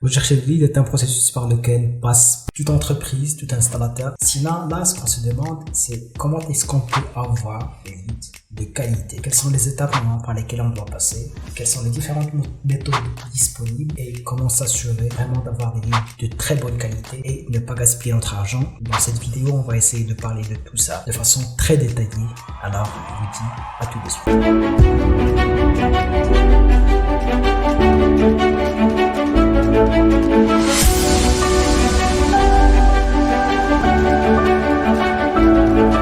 Rechercher le lead est un processus par lequel passe toute entreprise, tout installateur. Sinon, là, ce qu'on se demande, c'est comment est-ce qu'on peut avoir des leads de qualité? Quelles sont les étapes par lesquelles on doit passer? Quelles sont les différentes méthodes disponibles? Et comment s'assurer vraiment d'avoir des leads de très bonne qualité et ne pas gaspiller notre argent? Dans cette vidéo, on va essayer de parler de tout ça de façon très détaillée. Alors, je vous dis à tout de suite.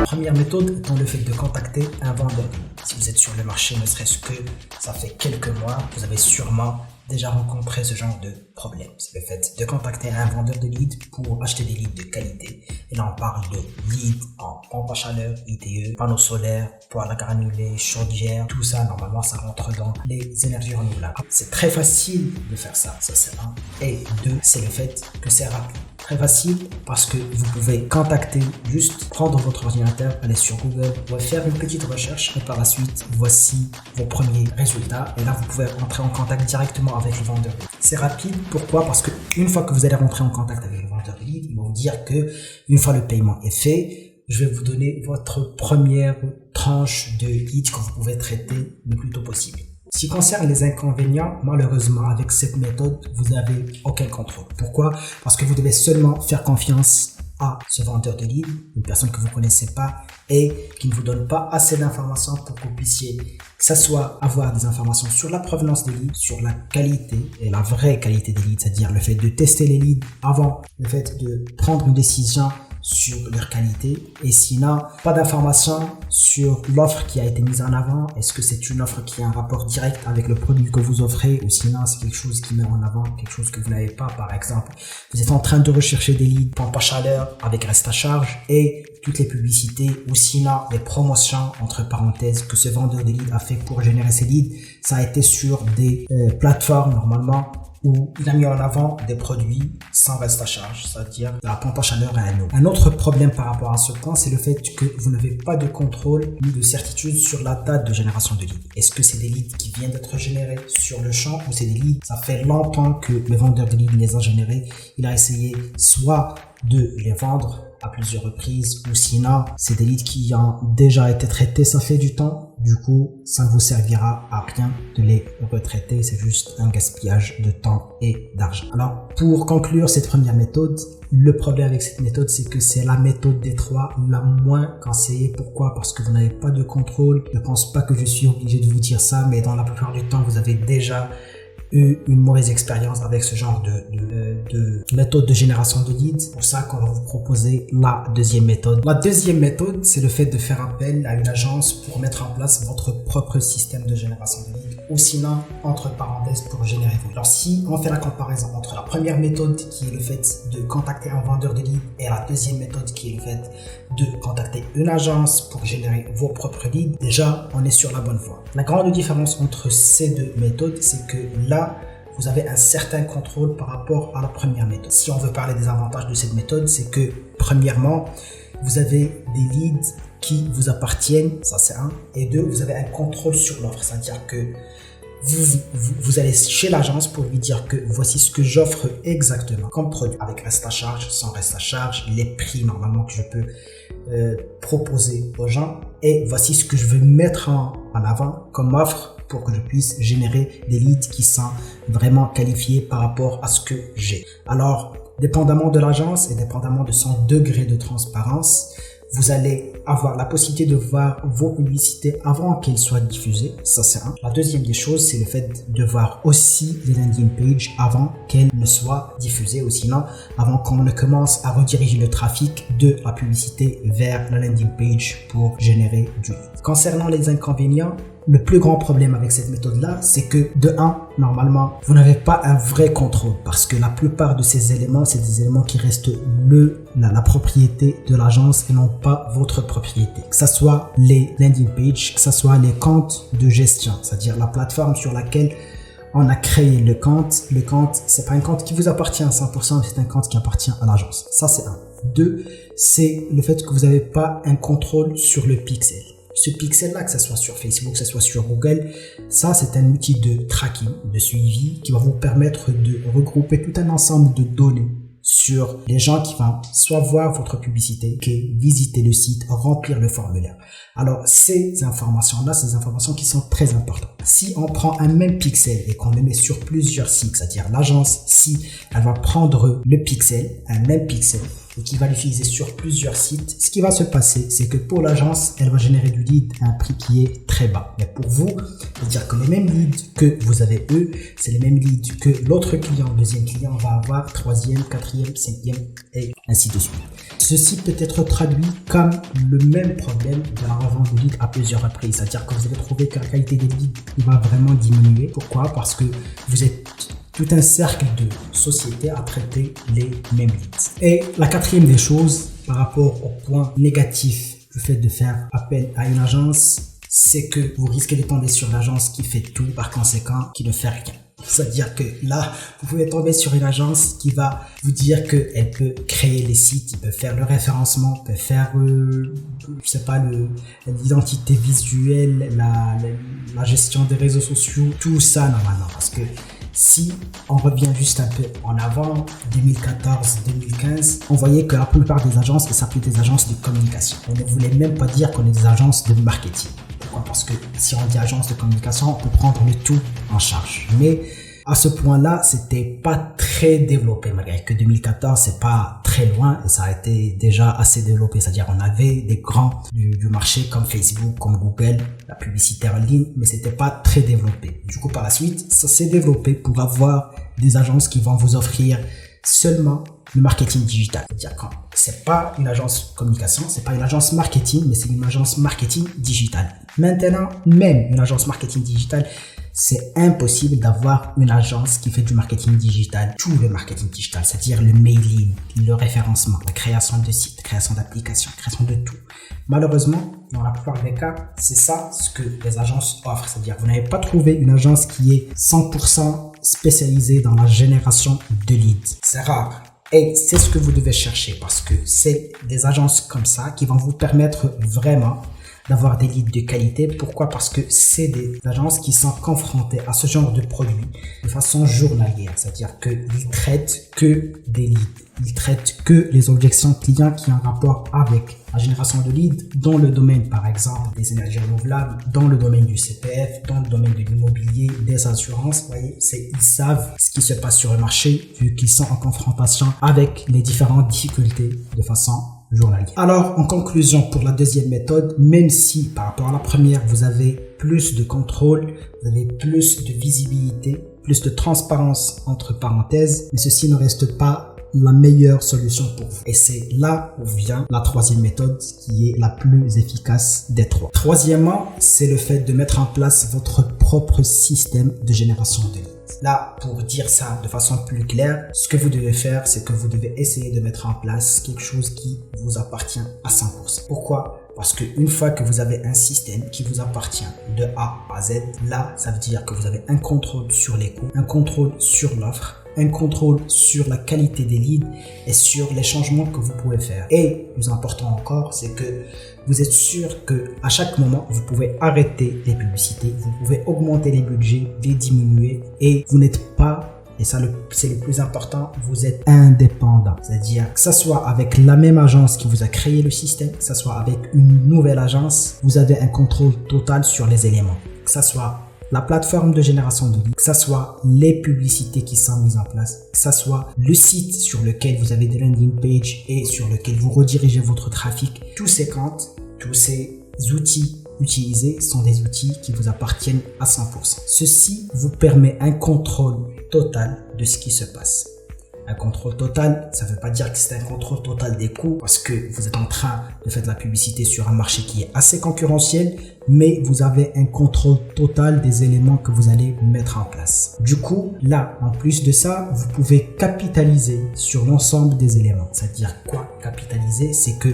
Première méthode étant le fait de contacter un vendeur. Si vous êtes sur le marché, ne serait-ce que ça fait quelques mois, vous avez sûrement déjà rencontré ce genre de problème. C'est le fait de contacter un vendeur de leads pour acheter des leads de qualité. Et là, on parle de leads en pompe à chaleur, ITE, panneaux solaires, poêle à granulés, chaudière. Tout ça, normalement, ça rentre dans les énergies renouvelables. C'est très facile de faire ça c'est un. Et deux, c'est le fait que c'est rapide. Très facile parce que vous pouvez contacter, juste prendre votre ordinateur, aller sur Google, ou faire une petite recherche et par la suite, voici vos premiers résultats. Et là, vous pouvez entrer en contact directement avec le vendeur. C'est rapide. Pourquoi? Parce que une fois que vous allez rentrer en contact avec le vendeur de lead, ils vont vous dire que une fois le paiement est fait, je vais vous donner votre première tranche de lead que vous pouvez traiter le plus tôt possible. Ce qui concerne les inconvénients, malheureusement, avec cette méthode, vous n'avez aucun contrôle. Pourquoi? Parce que vous devez seulement faire confiance à ce vendeur de lead, une personne que vous ne connaissez pas et qui ne vous donne pas assez d'informations pour que vous puissiez, que ce soit avoir des informations sur la provenance des leads, sur la qualité et la vraie qualité des leads, c'est-à-dire le fait de tester les leads avant le fait de prendre une décision sur leur qualité, et sinon pas d'informations sur l'offre qui a été mise en avant. Est-ce que c'est une offre qui a un rapport direct avec le produit que vous offrez, ou sinon c'est quelque chose qui met en avant quelque chose que vous n'avez pas. Par exemple, vous êtes en train de rechercher des leads pompe à chaleur avec reste à charge et toutes les publicités ou sinon les promotions entre parenthèses que ce vendeur de leads a fait pour générer ces leads, ça a été sur des plateformes normalement où il a mis en avant des produits sans reste à charge, c'est-à-dire la pompe à chaleur à un eau. Un autre problème par rapport à ce point, c'est le fait que vous n'avez pas de contrôle ni de certitude sur la date de génération de leads. Est-ce que c'est des leads qui viennent d'être générés sur le champ, ou c'est des leads, ça fait longtemps que le vendeur de leads les a générés, il a essayé soit de les vendre à plusieurs reprises, ou sinon c'est des leads qui ont déjà été traités, ça fait du temps, du coup ça ne vous servira à rien de les retraiter, c'est juste un gaspillage de temps et d'argent. Alors pour conclure cette première méthode, le problème avec cette méthode, c'est que c'est la méthode des trois la moins conseillée. Pourquoi? Parce que vous n'avez pas de contrôle. Je ne pense pas que je suis obligé de vous dire ça, mais dans la plupart du temps vous avez déjà eu une mauvaise expérience avec ce genre de méthode de génération de leads. C'est pour ça qu'on va vous proposer la deuxième méthode. La deuxième méthode, c'est le fait de faire appel à une agence pour mettre en place votre propre système de génération de leads, ou sinon, entre parenthèses, pour générer vos leads. Alors si on fait la comparaison entre la première méthode qui est le fait de contacter un vendeur de leads et la deuxième méthode qui est le fait de contacter une agence pour générer vos propres leads, déjà on est sur la bonne voie. La grande différence entre ces deux méthodes, c'est que là, vous avez un certain contrôle par rapport à la première méthode. Si on veut parler des avantages de cette méthode, c'est que premièrement, vous avez des leads qui vous appartiennent, ça c'est un, et deux, vous avez un contrôle sur l'offre, c'est-à-dire que vous allez chez l'agence pour lui dire que voici ce que j'offre exactement comme produit, avec reste à charge, sans reste à charge, les prix normalement que je peux proposer aux gens, et voici ce que je veux mettre en avant comme offre pour que je puisse générer des leads qui sont vraiment qualifiés par rapport à ce que j'ai. Alors, dépendamment de l'agence et dépendamment de son degré de transparence, vous allez avoir la possibilité de voir vos publicités avant qu'elles soient diffusées. Ça, c'est un. La deuxième des choses, c'est le fait de voir aussi les landing pages avant qu'elles ne soient diffusées, ou sinon avant qu'on ne commence à rediriger le trafic de la publicité vers la landing page pour générer du lead. Concernant les inconvénients, le plus grand problème avec cette méthode-là, c'est que de 1, normalement, vous n'avez pas un vrai contrôle parce que la plupart de ces éléments, c'est des éléments qui restent la propriété de l'agence et non pas votre propriété. Que ce soit les landing pages, que ce soit les comptes de gestion, c'est-à-dire la plateforme sur laquelle on a créé le compte. Le compte, c'est pas un compte qui vous appartient à 100%, c'est un compte qui appartient à l'agence. Ça, c'est un. 2, c'est le fait que vous n'avez pas un contrôle sur le pixel. Ce pixel-là, que ce soit sur Facebook, que ce soit sur Google, ça c'est un outil de tracking, de suivi qui va vous permettre de regrouper tout un ensemble de données sur les gens qui vont soit voir votre publicité, qui visiter le site, remplir le formulaire. Alors ces informations-là, ces informations qui sont très importantes. Si on prend un même pixel et qu'on le met sur plusieurs sites, c'est-à-dire l'agence, si elle va prendre le pixel, un même pixel, et qui va l'utiliser sur plusieurs sites, ce qui va se passer, c'est que pour l'agence, elle va générer du lead à un prix qui est très bas. Mais pour vous, c'est-à-dire que les mêmes leads que vous avez eux, c'est les mêmes leads que l'autre client, le deuxième client va avoir, troisième, quatrième, cinquième, et ainsi de suite. Ceci peut être traduit comme le même problème de la revente de leads à plusieurs reprises. C'est-à-dire que vous allez trouver que la qualité des leads va vraiment diminuer. Pourquoi? Parce que vous êtes tout un cercle de sociétés à traiter les mêmes leads. Et la quatrième des choses, par rapport au point négatif du fait de faire appel à une agence, c'est que vous risquez de tomber sur l'agence qui fait tout, par conséquent, qui ne fait rien. C'est-à-dire que là, vous pouvez tomber sur une agence qui va vous dire qu'elle peut créer les sites, il peut faire le référencement, peut faire, je sais pas, l'identité visuelle, la gestion des réseaux sociaux, tout ça normalement. Parce que si on revient juste un peu en avant, 2014-2015, on voyait que la plupart des agences s'appelaient des agences de communication. On ne voulait même pas dire qu'on est des agences de marketing. Pourquoi? Parce que si on dit agence de communication, on peut prendre le tout en charge. Mais à ce point-là, c'était pas très développé, malgré que 2014, c'est pas très loin et ça a été déjà assez développé. C'est-à-dire, on avait des grands du marché comme Facebook, comme Google, la publicité en ligne, mais c'était pas très développé. Du coup, par la suite, ça s'est développé pour avoir des agences qui vont vous offrir seulement le marketing digital. C'est-à-dire que c'est pas une agence communication, c'est pas une agence marketing, mais c'est une agence marketing digital. Maintenant, même une agence marketing digital, c'est impossible d'avoir une agence qui fait du marketing digital, tout le marketing digital, c'est-à-dire le mailing, le référencement, la création de sites, création d'applications, création de tout. Malheureusement, dans la plupart des cas, c'est ça ce que les agences offrent, c'est-à-dire vous n'avez pas trouvé une agence qui est 100% spécialisée dans la génération de leads. C'est rare. Et c'est ce que vous devez chercher parce que c'est des agences comme ça qui vont vous permettre vraiment d'avoir des leads de qualité. Pourquoi? Parce que c'est des agences qui sont confrontées à ce genre de produits de façon journalière. C'est-à-dire qu'ils traitent que des leads. Ils traitent que les objections clients qui ont un rapport avec la génération de leads dans le domaine, par exemple, des énergies renouvelables, dans le domaine du CPF, dans le domaine de l'immobilier, des assurances. Vous voyez, ils savent ce qui se passe sur le marché vu qu'ils sont en confrontation avec les différentes difficultés de façon journalière. Alors, en conclusion, pour la deuxième méthode, même si par rapport à la première, vous avez plus de contrôle, vous avez plus de visibilité, plus de transparence entre parenthèses, mais ceci ne reste pas la meilleure solution pour vous. Et c'est là où vient la troisième méthode qui est la plus efficace des trois. Troisièmement, c'est le fait de mettre en place votre propre système de génération de leads. Là, pour dire ça de façon plus claire, ce que vous devez faire, c'est que vous devez essayer de mettre en place quelque chose qui vous appartient à 100%. Pourquoi? Parce qu'une fois que vous avez un système qui vous appartient de A à Z, là, ça veut dire que vous avez un contrôle sur les coûts, un contrôle sur l'offre, un contrôle sur la qualité des leads et sur les changements que vous pouvez faire. Et plus important encore, c'est que vous êtes sûr que à chaque moment, vous pouvez arrêter les publicités, vous pouvez augmenter les budgets, les diminuer et vous n'êtes pas, et ça c'est le plus important, vous êtes indépendant. C'est-à-dire que ça soit avec la même agence qui vous a créé le système, que ça soit avec une nouvelle agence, vous avez un contrôle total sur les éléments. Que ça soit la plateforme de génération de leads, que ça soit les publicités qui sont mises en place, que ça soit le site sur lequel vous avez des landing pages et sur lequel vous redirigez votre trafic, tous ces comptes, tous ces outils utilisés sont des outils qui vous appartiennent à 100%. Ceci vous permet un contrôle total de ce qui se passe. Un contrôle total, ça ne veut pas dire que c'est un contrôle total des coûts parce que vous êtes en train de faire de la publicité sur un marché qui est assez concurrentiel, mais vous avez un contrôle total des éléments que vous allez mettre en place. Du coup, là, en plus de ça, vous pouvez capitaliser sur l'ensemble des éléments. C'est-à-dire quoi capitaliser? C'est que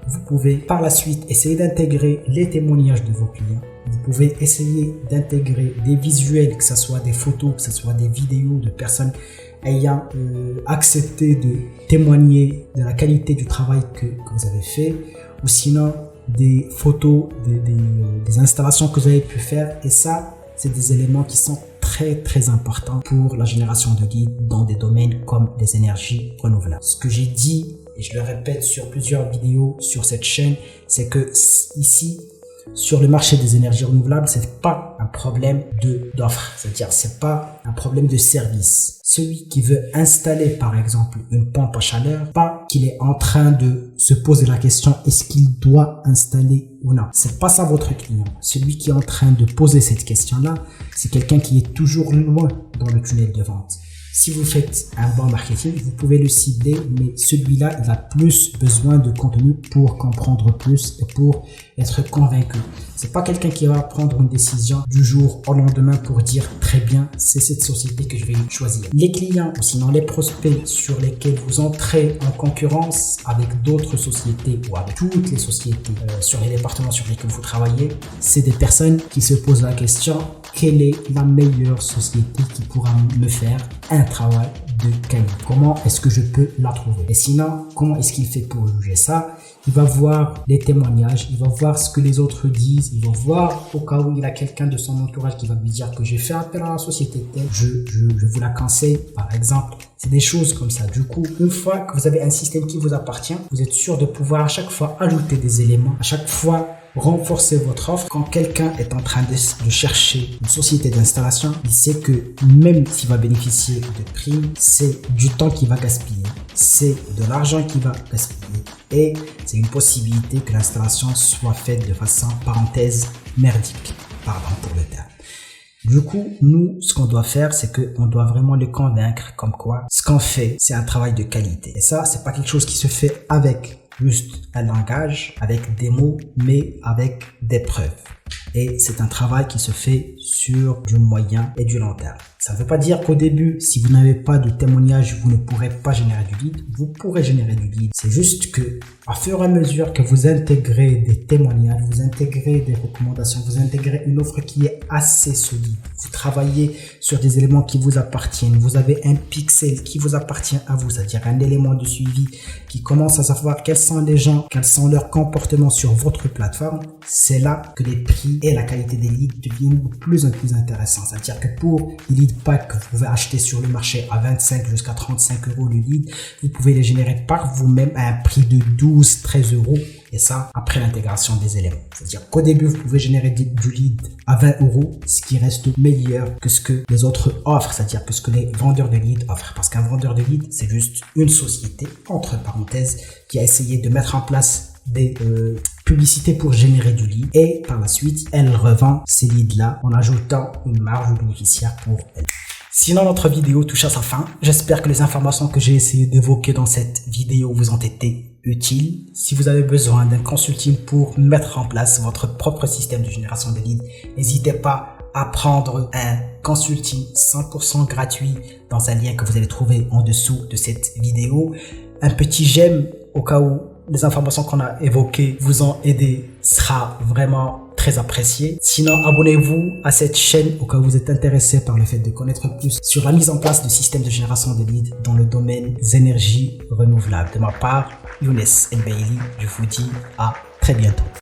vous pouvez par la suite essayer d'intégrer les témoignages de vos clients. Vous pouvez essayer d'intégrer des visuels, que ce soit des photos, que ce soit des vidéos de personnes ayant accepté de témoigner de la qualité du travail que vous avez fait, ou sinon des photos, des installations que vous avez pu faire. Et ça, c'est des éléments qui sont très importants pour la génération de leads dans des domaines comme les énergies renouvelables. Ce que j'ai dit, et je le répète sur plusieurs vidéos sur cette chaîne, c'est que ici, sur le marché des énergies renouvelables, c'est pas un problème d'offre, c'est-à-dire c'est pas un problème de service. Celui qui veut installer par exemple une pompe à chaleur, pas qu'il est en train de se poser la question est-ce qu'il doit installer ou non. C'est pas ça votre client. Celui qui est en train de poser cette question-là, c'est quelqu'un qui est toujours loin dans le tunnel de vente. Si vous faites un bon marketing, vous pouvez le cibler, mais celui-là, il a plus besoin de contenu pour comprendre plus et pour être convaincu. C'est pas quelqu'un qui va prendre une décision du jour au lendemain pour dire très bien, c'est cette société que je vais choisir. Les clients ou sinon les prospects sur lesquels vous entrez en concurrence avec d'autres sociétés ou avec toutes les sociétés sur les départements sur lesquels vous travaillez, c'est des personnes qui se posent la question quelle est la meilleure société qui pourra me faire un travail de qualité? Comment est-ce que je peux la trouver? Et sinon, comment est-ce qu'il fait pour juger ça? Il va voir les témoignages, il va voir ce que les autres disent, il va voir au cas où il a quelqu'un de son entourage qui va lui dire que j'ai fait appel à la société telle, je vous la conseille par exemple. C'est des choses comme ça. Du coup, une fois que vous avez un système qui vous appartient, vous êtes sûr de pouvoir à chaque fois ajouter des éléments, à chaque fois renforcer votre offre. Quand quelqu'un est en train de chercher une société d'installation, il sait que même s'il va bénéficier de primes, c'est du temps qu'il va gaspiller, c'est de l'argent qu'il va gaspiller et c'est une possibilité que l'installation soit faite de façon, parenthèse, merdique. Pardon pour le terme. Du coup, nous, ce qu'on doit faire, c'est qu'on doit vraiment les convaincre comme quoi ce qu'on fait, c'est un travail de qualité. Et ça, c'est pas quelque chose qui se fait avec juste un langage, avec des mots, mais avec des preuves. Et c'est un travail qui se fait sur du moyen et du long terme. Ça ne veut pas dire qu'au début, si vous n'avez pas de témoignage, vous ne pourrez pas générer du lead. Vous pourrez générer du lead. C'est juste que, à fur et à mesure que vous intégrez des témoignages, vous intégrez des recommandations, vous intégrez une offre qui est assez solide. Vous travaillez sur des éléments qui vous appartiennent. Vous avez un pixel qui vous appartient à vous, c'est-à-dire un élément de suivi qui commence à savoir quels sont les gens, quels sont leurs comportements sur votre plateforme. C'est là que les prix et la qualité des leads deviennent de plus en plus intéressants. C'est-à-dire que pour les leads packs que vous pouvez acheter sur le marché à 25 jusqu'à 35 euros le lead, vous pouvez les générer par vous-même à un prix de 12-13 euros. Et ça, après l'intégration des éléments. C'est-à-dire qu'au début, vous pouvez générer du lead à 20 euros, ce qui reste meilleur que ce que les autres offrent, c'est-à-dire que ce que les vendeurs de lead offrent. Parce qu'un vendeur de lead, c'est juste une société, entre parenthèses, qui a essayé de mettre en place des publicités pour générer du lead. Et par la suite, elle revend ces leads-là en ajoutant une marge aux bénéficiaires pour elle. Sinon, notre vidéo touche à sa fin. J'espère que les informations que j'ai essayé d'évoquer dans cette vidéo vous ont été utiles. Si vous avez besoin d'un consulting pour mettre en place votre propre système de génération de leads, n'hésitez pas à prendre un consulting 100% gratuit dans un lien que vous allez trouver en dessous de cette vidéo. Un petit j'aime au cas où les informations qu'on a évoquées vous ont aidé sera vraiment très apprécié. Sinon, abonnez-vous à cette chaîne au cas où vous êtes intéressé par le fait de connaître plus sur la mise en place de systèmes de génération de leads dans le domaine des énergies renouvelables. De ma part, Younes El Bailly, je vous dis à très bientôt.